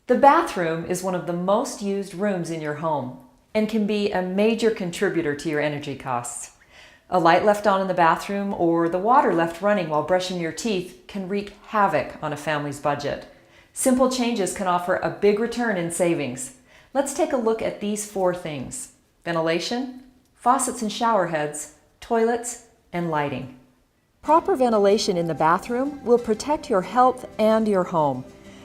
The bathroom is one of the most used rooms in your home and can be a major contributor to your energy costs. A light left on in the bathroom or the water left running while brushing your teeth can wreak havoc on a family's budget. Simple changes can offer a big return in savings. Let's take a look at these 4 things: ventilation, faucets and shower heads, toilets, and lighting. Proper ventilation in the bathroom will protect your health and your home.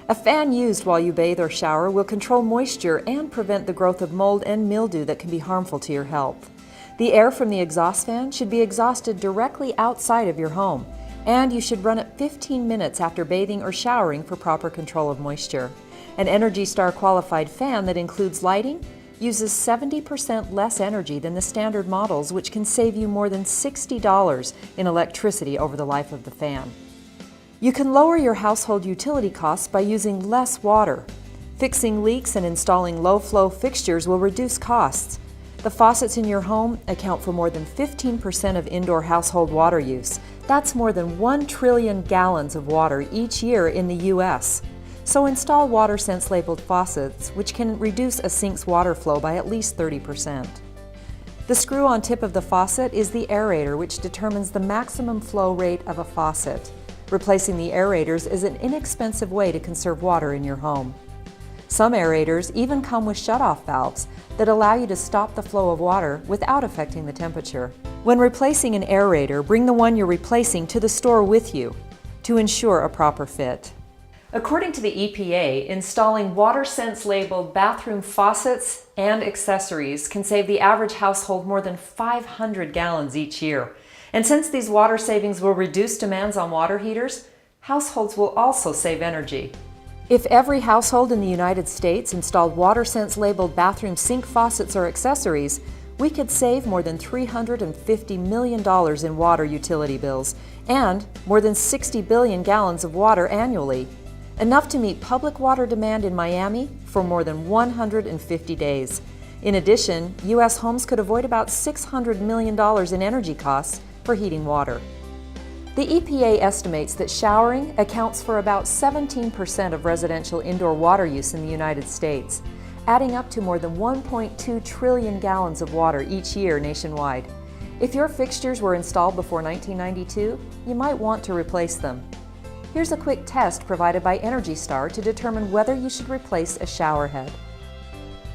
A fan used while you bathe or shower will control moisture and prevent the growth of mold and mildew that can be harmful to your health. The air from the exhaust fan should be exhausted directly outside of your home, and you should run it 15 minutes after bathing or showering for proper control of moisture. An ENERGY STAR qualified fan that includes lighting uses 70% less energy than the standard models, which can save you more than $60 in electricity over the life of the fan. You can lower your household utility costs by using less water. Fixing leaks and installing low-flow fixtures will reduce costs. The faucets in your home account for more than 15% of indoor household water use. That's more than 1 trillion gallons of water each year in the U.S. So install WaterSense labeled faucets, which can reduce a sink's water flow by at least 30%. The screw on tip of the faucet is the aerator, which determines the maximum flow rate of a faucet. Replacing the aerators is an inexpensive way to conserve water in your home. Some aerators even come with shutoff valves that allow you to stop the flow of water without affecting the temperature. When replacing an aerator, bring the one you're replacing to the store with you to ensure a proper fit. According to the EPA, installing WaterSense labeled bathroom faucets and accessories can save the average household more than 500 gallons each year. And since these water savings will reduce demands on water heaters, households will also save energy. If every household in the United States installed WaterSense labeled bathroom sink faucets or accessories, we could save more than $350 million in water utility bills and more than 60 billion gallons of water annually, enough to meet public water demand in Miami for more than 150 days. In addition, U.S. homes could avoid about $600 million in energy costs for heating water. The EPA estimates that showering accounts for about 17% of residential indoor water use in the United States, adding up to more than 1.2 trillion gallons of water each year nationwide. If your fixtures were installed before 1992, you might want to replace them. Here's a quick test provided by ENERGY STAR to determine whether you should replace a shower head.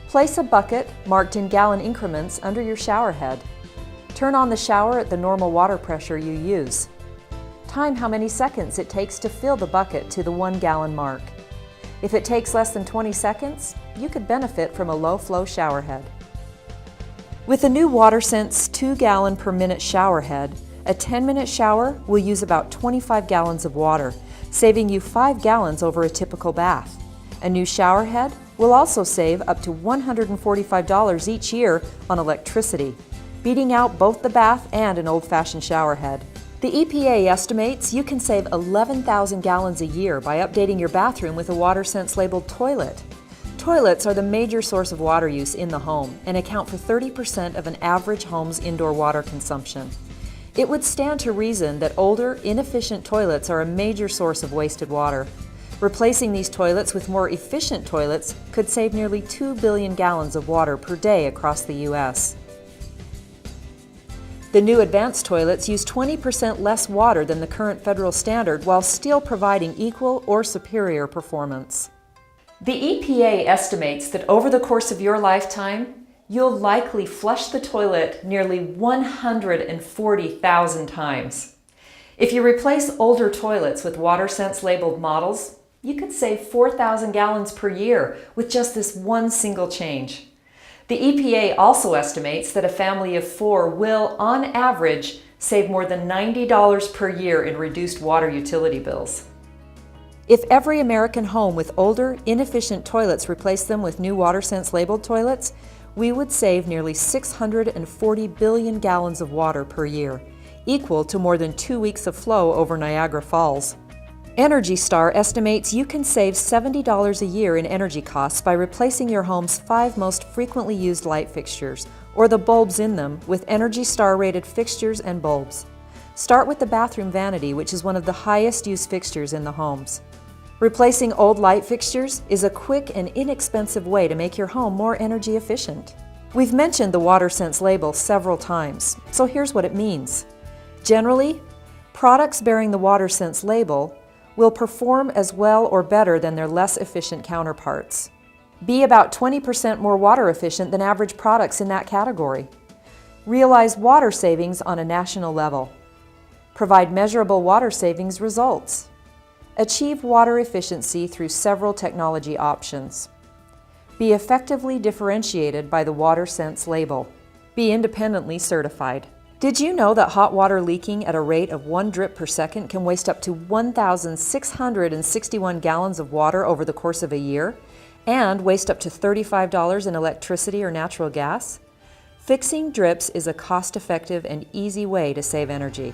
Place a bucket marked in gallon increments under your shower head. Turn on the shower at the normal water pressure you use. Time how many seconds it takes to fill the bucket to the 1 gallon mark. If it takes less than 20 seconds, you could benefit from a low-flow shower head. With the new WaterSense 2 gallon per minute shower head, a 10-minute shower will use about 25 gallons of water, saving you 5 gallons over a typical bath. A new shower head will also save up to $145 each year on electricity, beating out both the bath and an old-fashioned shower head. The EPA estimates you can save 11,000 gallons a year by updating your bathroom with a WaterSense labeled toilet. Toilets are the major source of water use in the home and account for 30% of an average home's indoor water consumption. It would stand to reason that older, inefficient toilets are a major source of wasted water. Replacing these toilets with more efficient toilets could save nearly 2 billion gallons of water per day across the U.S. The new advanced toilets use 20% less water than the current federal standard while still providing equal or superior performance. The EPA estimates that over the course of your lifetime, you'll likely flush the toilet nearly 140,000 times. If you replace older toilets with WaterSense labeled models, you could save 4,000 gallons per year with just this one single change. The EPA also estimates that a family of 4 will, on average, save more than $90 per year in reduced water utility bills. If every American home with older, inefficient toilets replaced them with new WaterSense labeled toilets, we would save nearly 640 billion gallons of water per year, equal to more than 2 weeks of flow over Niagara Falls. ENERGY STAR estimates you can save $70 a year in energy costs by replacing your home's 5 most frequently used light fixtures, or the bulbs in them, with ENERGY STAR rated fixtures and bulbs. Start with the bathroom vanity, which is one of the highest used fixtures in the homes. Replacing old light fixtures is a quick and inexpensive way to make your home more energy efficient. We've mentioned the WaterSense label several times, so here's what it means. Generally, products bearing the WaterSense label will perform as well or better than their less efficient counterparts. Be about 20% more water efficient than average products in that category. Realize water savings on a national level. Provide measurable water savings results. Achieve water efficiency through several technology options. Be effectively differentiated by the WaterSense label. Be independently certified. Did you know that hot water leaking at a rate of 1 drip per second can waste up to 1,661 gallons of water over the course of a year and waste up to $35 in electricity or natural gas? Fixing drips is a cost-effective and easy way to save energy.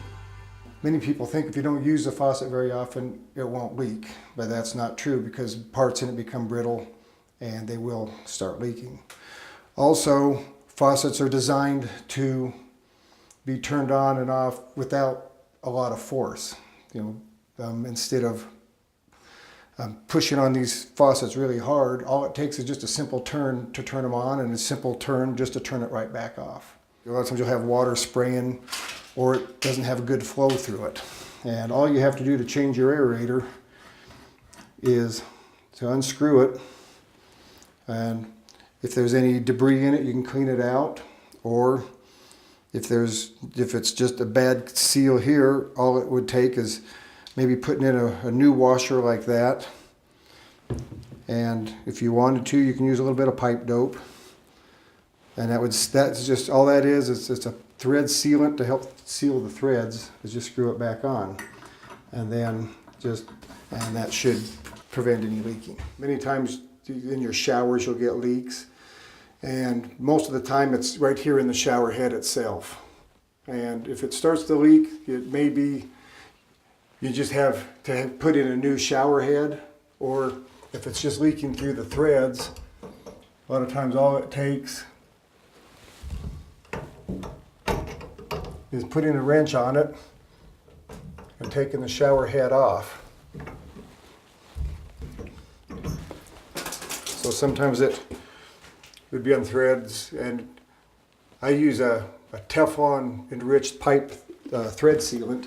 Many people think if you don't use the faucet very often, it won't leak, but that's not true because parts in it become brittle and they will start leaking. Also, faucets are designed to be turned on and off without a lot of force. Instead of pushing on these faucets really hard, all it takes is just a simple turn to turn them on and a simple turn just to turn it right back off. A lot of times you'll have water spraying or it doesn't have a good flow through it. And all you have to do to change your aerator is to unscrew it, and if there's any debris in it, you can clean it out, or if it's just a bad seal here, all it would take is maybe putting in a new washer like that. And if you wanted to, you can use a little bit of pipe dope. And that's just all that is. It's a thread sealant to help seal the threads. Is just screw it back on, and that should prevent any leaking. Many times in your showers you'll get leaks, and most of the time it's right here in the shower head itself. And if it starts to leak, it may be you just have to put in a new shower head, or if it's just leaking through the threads, a lot of times all it takes is putting a wrench on it and taking the shower head off. So sometimes it would be on threads, and I use a Teflon enriched pipe thread sealant.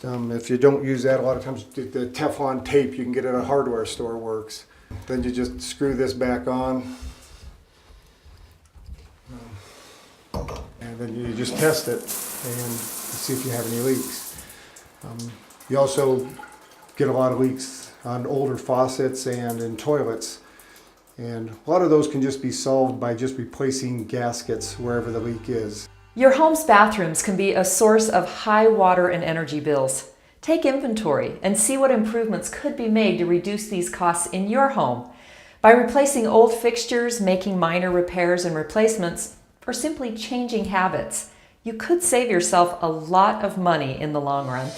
If you don't use that, a lot of times the Teflon tape you can get at a hardware store works. Then you just screw this back on, and then you just test it and see if you have any leaks. You also get a lot of leaks on older faucets and in toilets, and a lot of those can just be solved by just replacing gaskets wherever the leak is. Your home's bathrooms can be a source of high water and energy bills. Take inventory and see what improvements could be made to reduce these costs in your home. By replacing old fixtures, making minor repairs and replacements, or simply changing habits, you could save yourself a lot of money in the long run.